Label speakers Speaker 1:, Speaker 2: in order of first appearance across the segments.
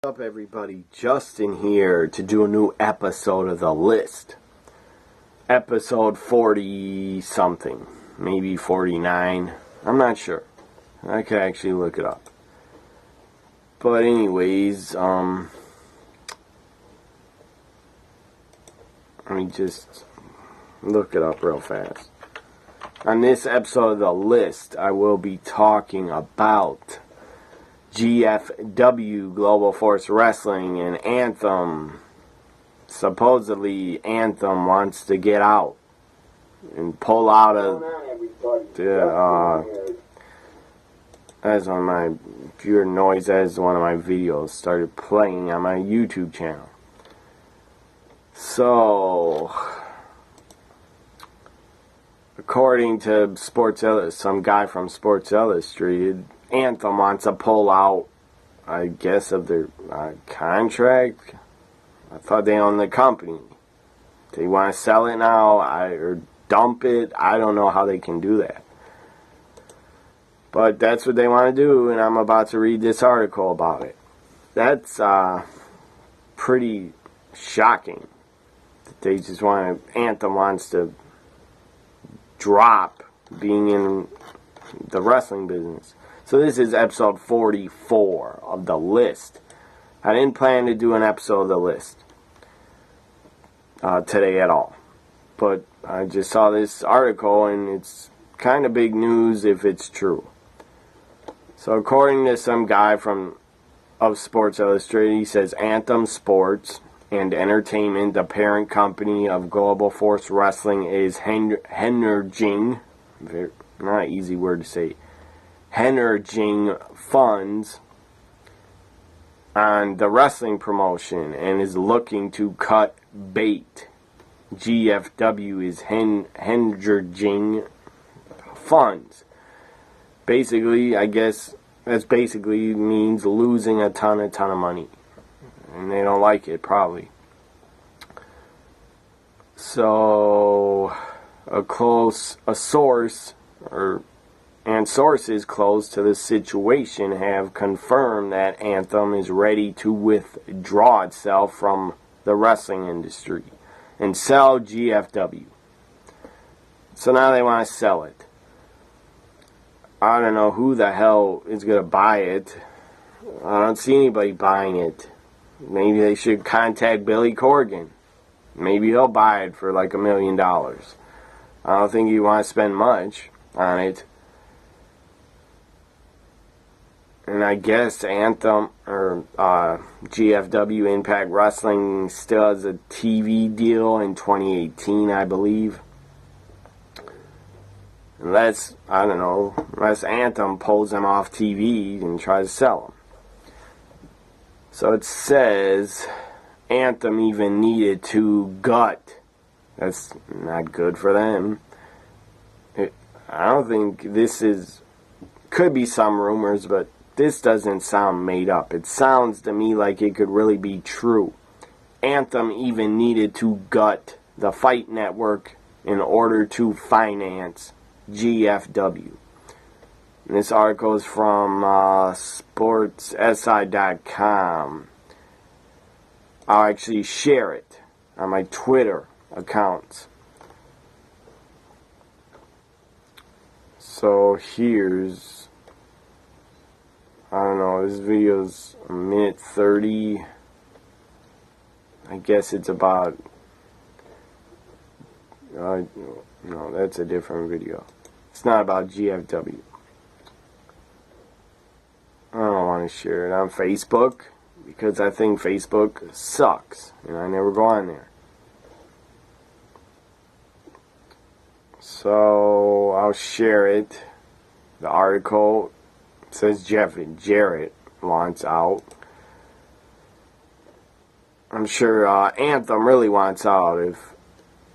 Speaker 1: What's up, everybody? Justin here to do a new episode of The List. Episode 40 something, maybe 49. I'm not sure. I could actually look it up. But anyways, let me just look it up real fast. On this episode of The List, I will be talking about GFW, Global Force Wrestling, and Anthem. Supposedly, Anthem wants to get out and pull out of that's on my, if you hear noise, as one of my videos started playing on my YouTube channel. So, according to some guy from Sports Illustrated, Anthem wants to pull out, I guess, of their contract. I thought they owned the company. They want to sell it now or dump it. I don't know how they can do that. But that's what they want to do, and I'm about to read this article about it. That's pretty shocking. They just Anthem wants to drop being in the wrestling business. So this is episode 44 of The List. I didn't plan to do an episode of The List today at all. But I just saw this article, and it's kind of big news if it's true. So according to some guy of Sports Illustrated, he says Anthem Sports and Entertainment, the parent company of Global Force Wrestling, is hemorrhaging, not an easy word to say, hemorrhaging funds on the wrestling promotion and is looking to cut bait. GFW is hemorrhaging funds. Basically, I guess that basically means losing a ton of money. And they don't like it, probably. So, sources close to the situation have confirmed that Anthem is ready to withdraw itself from the wrestling industry and sell GFW. So now they want to sell it. I don't know who the hell is going to buy it. I don't see anybody buying it. Maybe they should contact Billy Corgan. Maybe he'll buy it for like $1 million. I don't think you want to spend much on it. And I guess Anthem or GFW Impact Wrestling still has a TV deal in 2018, I believe. Unless Anthem pulls them off TV and tries to sell them. So it says Anthem even needed to gut. That's not good for them. I don't think this is, could be some rumors, but this doesn't sound made up. It sounds to me like it could really be true. Anthem even needed to gut the Fight Network in order to finance GFW. And this article is from sportssi.com. I'll actually share it on my Twitter accounts. So here's, I don't know, this video's a minute 30. I guess it's about, no, that's a different video. It's not about GFW. I don't want to share it on Facebook because I think Facebook sucks and I never go on there. So I'll share it. The article says Jeff and Jarrett wants out. I'm sure Anthem really wants out if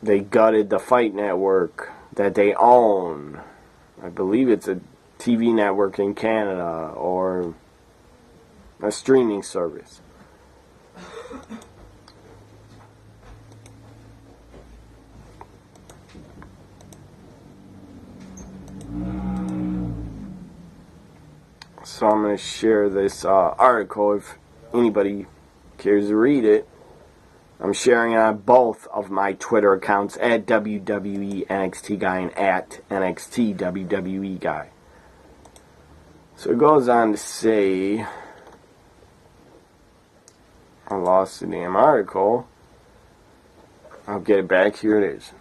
Speaker 1: they gutted the Fight Network that they own. I believe it's a TV network in Canada or a streaming service. So I'm going to share this article. anybody cares to read it, I'm sharing it on both of my Twitter accounts at WWE NXT Guy and at NXT WWE Guy. So it goes on to say, I lost the damn article. I'll get it back. Here it is.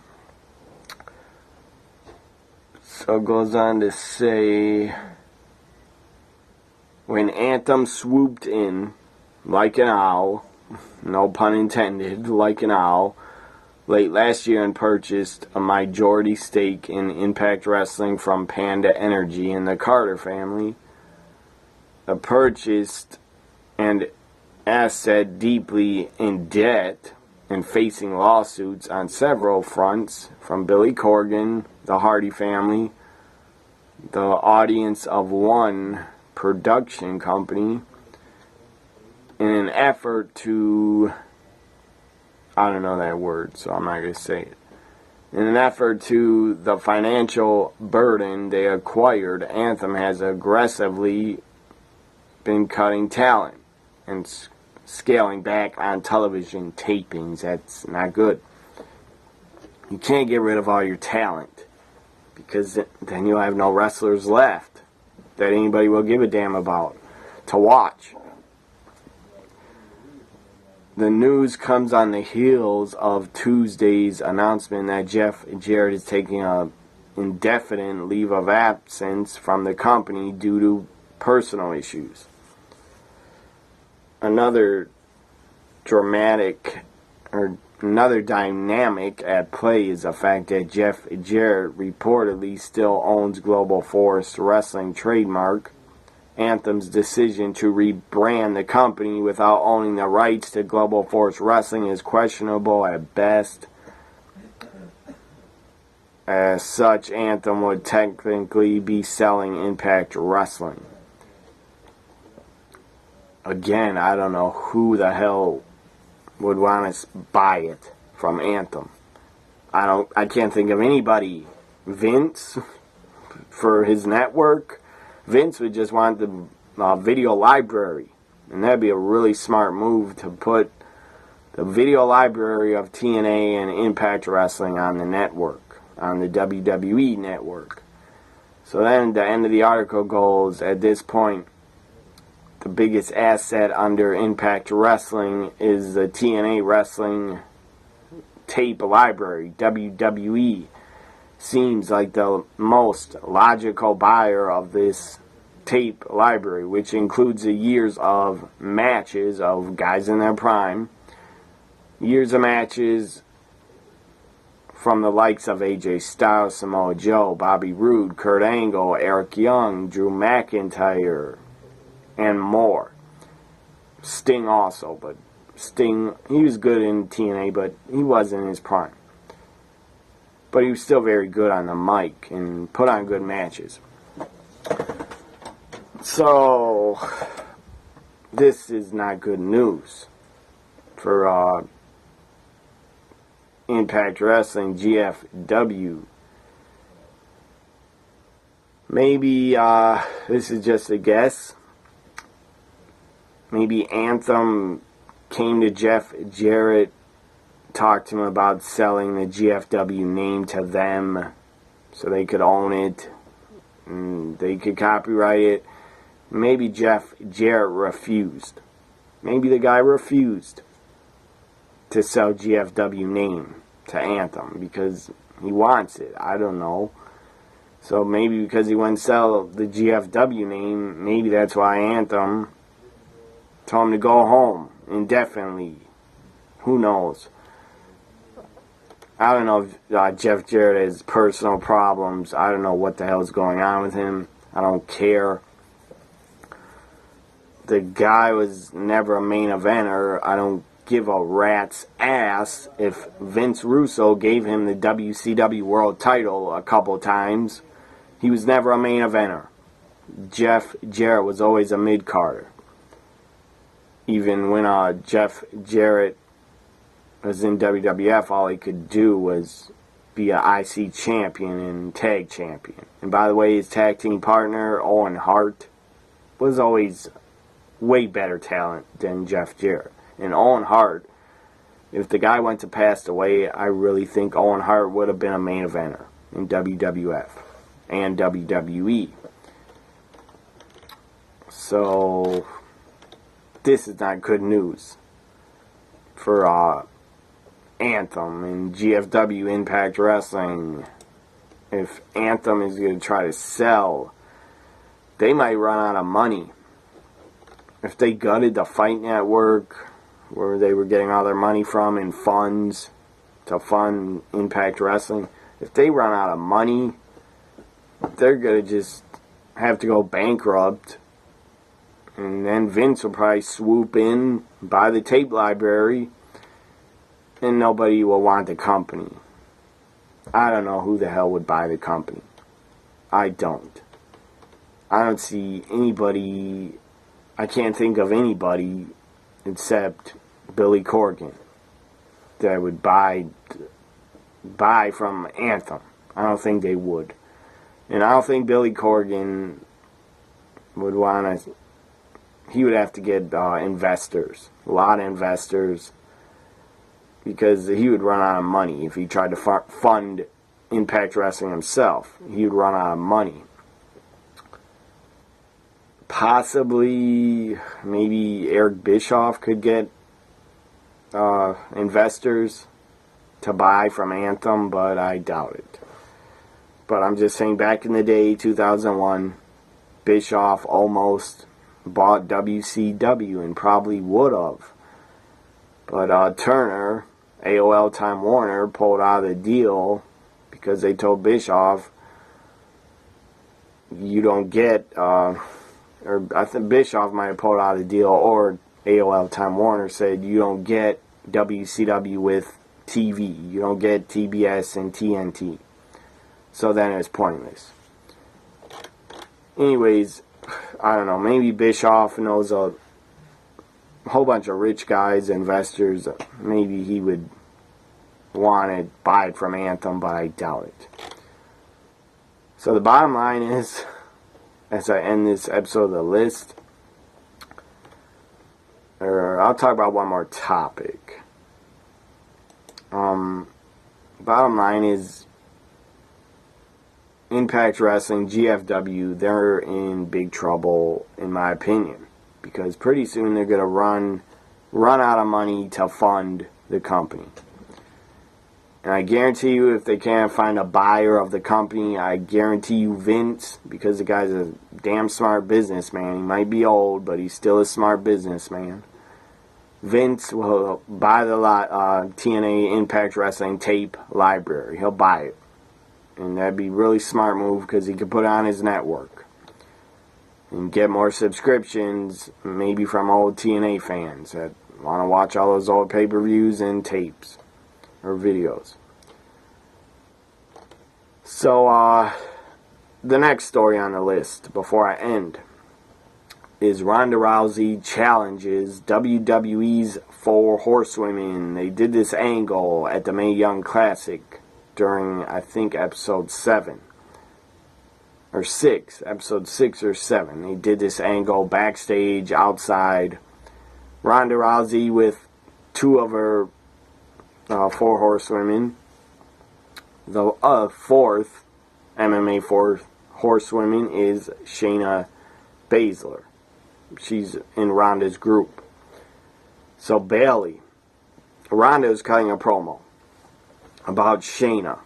Speaker 1: So it goes on to say, when Anthem swooped in like an owl, no pun intended, like an owl, late last year and purchased a majority stake in Impact Wrestling from Panda Energy and the Carter family, a purchased and asset deeply in debt and facing lawsuits on several fronts from Billy Corgan, the Hardy family, the Audience of One production company, in an effort to, I don't know that word, so I'm not going to say it. In an effort to the financial burden they acquired, Anthem has aggressively been cutting talent and scaling back on television tapings. That's not good. You can't get rid of all your talent, because then you'll have no wrestlers left that anybody will give a damn about to watch. The news comes on the heels of Tuesday's announcement that Jeff Jarrett is taking an indefinite leave of absence from the company due to personal issues. Another dynamic at play is the fact that Jeff Jarrett reportedly still owns Global Force Wrestling trademark. Anthem's decision to rebrand the company without owning the rights to Global Force Wrestling is questionable at best. As such, Anthem would technically be selling Impact Wrestling. Again, I don't know who the hell would want to buy it from Anthem. I can't think of anybody. Vince, for his network. Vince would just want the video library, and that'd be a really smart move to put the video library of TNA and Impact Wrestling on the network, on the WWE network. So then the end of the article goes, at this point, the biggest asset under Impact Wrestling is the TNA Wrestling tape library. WWE seems like the most logical buyer of this tape library, which includes the years of matches of guys in their prime, years of matches from the likes of AJ Styles, Samoa Joe, Bobby Roode, Kurt Angle, Eric Young, Drew McIntyre, and more. Sting also, but Sting, he was good in TNA, but he wasn't in his prime. But he was still very good on the mic and put on good matches. So, this is not good news for Impact Wrestling, GFW. Maybe this is just a guess. Maybe Anthem came to Jeff Jarrett, talked to him about selling the GFW name to them so they could own it and they could copyright it. Maybe Jeff Jarrett refused. Maybe the guy refused to sell GFW name to Anthem because he wants it. I don't know. So maybe because he wouldn't sell the GFW name, maybe that's why Anthem told him to go home indefinitely. Who knows? I don't know if Jeff Jarrett has personal problems. I don't know what the hell is going on with him. I don't care. The guy was never a main eventer. I don't give a rat's ass if Vince Russo gave him the WCW World title a couple times. He was never a main eventer. Jeff Jarrett was always a mid-carder. Even when Jeff Jarrett was in WWF, all he could do was be an IC champion and tag champion. And by the way, his tag team partner, Owen Hart, was always way better talent than Jeff Jarrett. And Owen Hart, if the guy went to pass away, I really think Owen Hart would have been a main eventer in WWF and WWE. So, this is not good news for Anthem and GFW Impact Wrestling. If Anthem is going to try to sell, they might run out of money. If they gutted the Fight Network, where they were getting all their money from in funds to fund Impact Wrestling, if they run out of money, they're going to just have to go bankrupt. And then Vince will probably swoop in, buy the tape library, and nobody will want the company. I don't know who the hell would buy the company. I don't. I don't see anybody. I can't think of anybody except Billy Corgan that would buy from Anthem. I don't think they would. And I don't think Billy Corgan would want to. He would have to get investors. A lot of investors. Because he would run out of money if he tried to fund Impact Wrestling himself. He would run out of money. Possibly, maybe Eric Bischoff could get investors to buy from Anthem, but I doubt it. But I'm just saying, back in the day, 2001, Bischoff almost bought WCW and probably would have. But Turner, AOL Time Warner, pulled out of the deal because they told Bischoff, you don't get, or I think Bischoff might have pulled out of the deal, or AOL Time Warner said, you don't get WCW with TV. You don't get TBS and TNT. So then it's pointless. Anyways, I don't know, maybe Bischoff knows a whole bunch of rich guys, investors. Maybe he would want to buy it from Anthem, but I doubt it. So the bottom line is, as I end this episode of The List, I'll talk about one more topic. Bottom line is, Impact Wrestling, GFW, they're in big trouble, in my opinion. Because pretty soon they're going to run out of money to fund the company. And I guarantee you, if they can't find a buyer of the company, I guarantee you Vince, because the guy's a damn smart businessman. He might be old, but he's still a smart businessman. Vince will buy the TNA Impact Wrestling tape library. He'll buy it. And that'd be a really smart move because he could put it on his network. And get more subscriptions, maybe from old TNA fans that want to watch all those old pay-per-views and tapes or videos. So, the next story on the list before I end is Ronda Rousey challenges WWE's 4 Horsewomen. They did this angle at the Mae Young Classic during, I think, episode 7. Or 6, episode 6 or 7. They did this angle backstage, outside. Ronda Rousey with 2 of her 4 horsewomen. The 4th MMA 4 horsewoman is Shayna Baszler. She's in Ronda's group. So Bayley, Ronda is cutting a promo about Shayna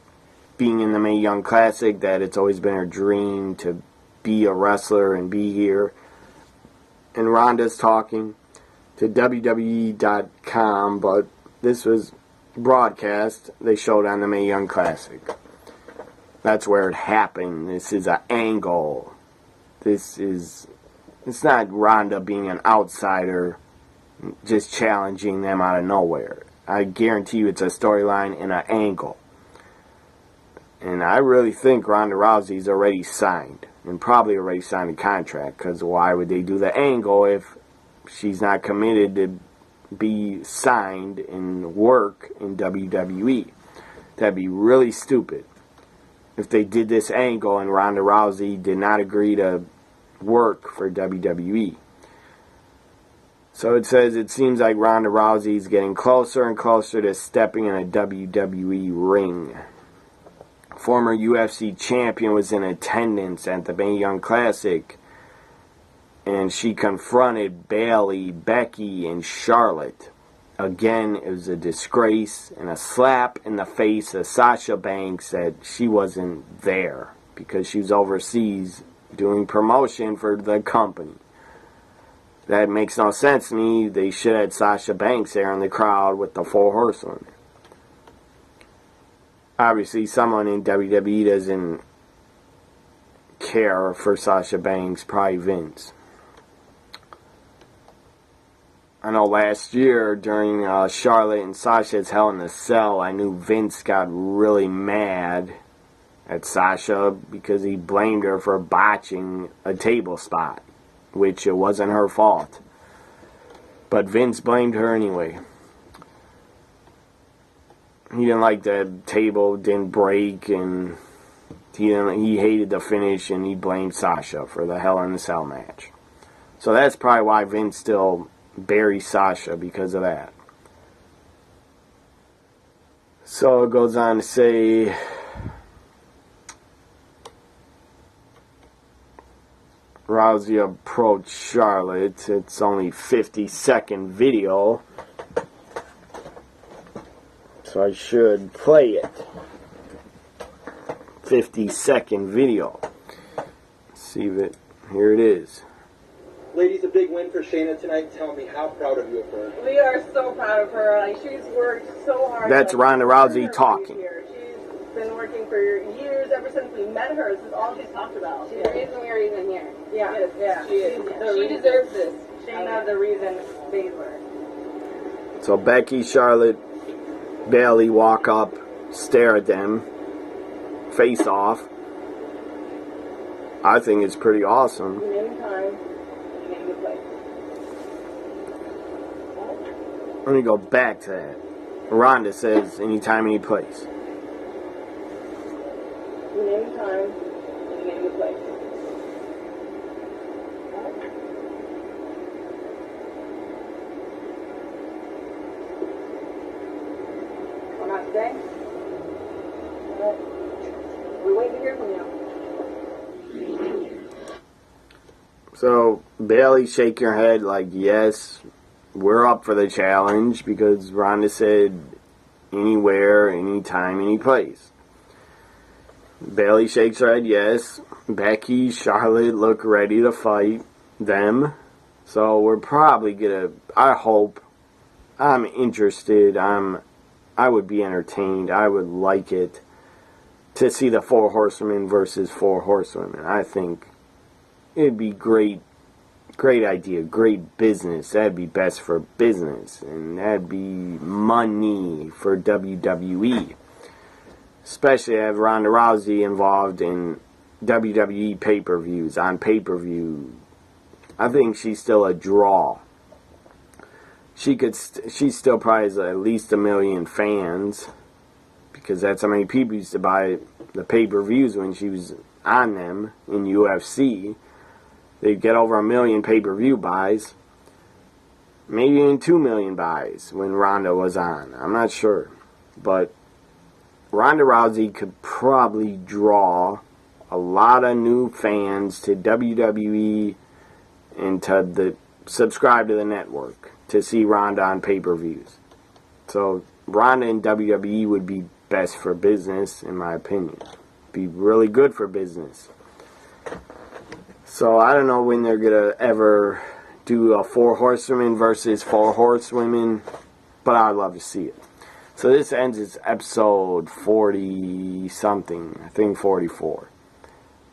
Speaker 1: being in the Mae Young Classic, that it's always been her dream to be a wrestler and be here. And Ronda's talking to WWE.com, but this was broadcast. They showed on the Mae Young Classic. That's where it happened. This is an angle. It's not Ronda being an outsider, just challenging them out of nowhere. I guarantee you it's a storyline and an angle. And I really think Ronda Rousey's already signed. And probably already signed a contract. Because why would they do the angle if she's not committed to be signed and work in WWE? That'd be really stupid. If they did this angle and Ronda Rousey did not agree to work for WWE. So it says it seems like Ronda Rousey is getting closer and closer to stepping in a WWE ring. Former UFC champion was in attendance at the Mae Young Classic, and she confronted Bayley, Becky, and Charlotte. Again, it was a disgrace and a slap in the face of Sasha Banks that she wasn't there because she was overseas doing promotion for the company. That makes no sense to me. They should have had Sasha Banks there in the crowd with the 4 horsewomen. Obviously, someone in WWE doesn't care for Sasha Banks, probably Vince. I know last year during Charlotte and Sasha's Hell in a Cell, I knew Vince got really mad at Sasha because he blamed her for botching a table spot, which it wasn't her fault. But Vince blamed her anyway. He didn't like the table didn't break, and he hated the finish, and he blamed Sasha for the Hell in a Cell match. So that's probably why Vince still buries Sasha, because of that. So it goes on to say, Rousey approached Charlotte. It's only 50-second video, so I should play it. 50-second video. Let's see if it. Here it is.
Speaker 2: Ladies, a big win for Shayna tonight. Tell me, how proud are you of her?
Speaker 3: We are so proud of her. Like, she's worked so hard.
Speaker 1: That's Ronda Rousey talking.
Speaker 3: She's been working for years, ever since we met her. This is all she's talked about.
Speaker 4: She's the reason we are even here.
Speaker 3: Yeah, yeah.
Speaker 4: She deserves this.
Speaker 3: Shayna, the reason Baszler.
Speaker 1: So Becky, Charlotte, Bayley walk up, stare at them, face off. I think it's pretty awesome.
Speaker 3: Name time. Name the place.
Speaker 1: Let me go back to that. Ronda says anytime, any place.
Speaker 3: Name time. Name the place. Well, not today. We're waiting to hear from you.
Speaker 1: So Bayley shaking her head like, yes, we're up for the challenge, because Ronda said anywhere, anytime, any place. Bayley shakes her head yes. Becky, Charlotte look ready to fight them. So we're probably gonna, I hope, I'm interested, I would be entertained, I would like it to see the 4 horsewomen versus 4 horsewomen. I think it'd be great idea, great business. That'd be best for business, and that'd be money for WWE. Especially have Ronda Rousey involved in WWE pay-per-views, on pay-per-view. I think she's still a draw. She still probably has at least 1 million fans, because that's how many people used to buy the pay-per-views when she was on them in UFC. They'd get over 1 million pay-per-view buys. Maybe even 2 million buys when Ronda was on. I'm not sure. But Ronda Rousey could probably draw a lot of new fans to WWE and to subscribe to the network to see Ronda on pay-per-views. So Ronda in WWE would be best for business, in my opinion. Be really good for business. So I don't know when they're going to ever do a 4 horsewomen versus 4 horsewomen, but I'd love to see it. So this ends its episode 40-something, I think 44,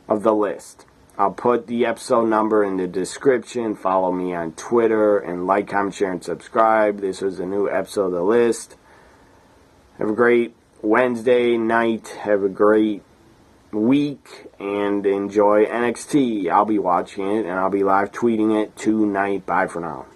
Speaker 1: of the list. I'll put the episode number in the description. Follow me on Twitter, and like, comment, share, and subscribe. This was a new episode of the list. Have a great Wednesday night. Have a great week, and enjoy NXT. I'll be watching it, and I'll be live tweeting it tonight. Bye for now.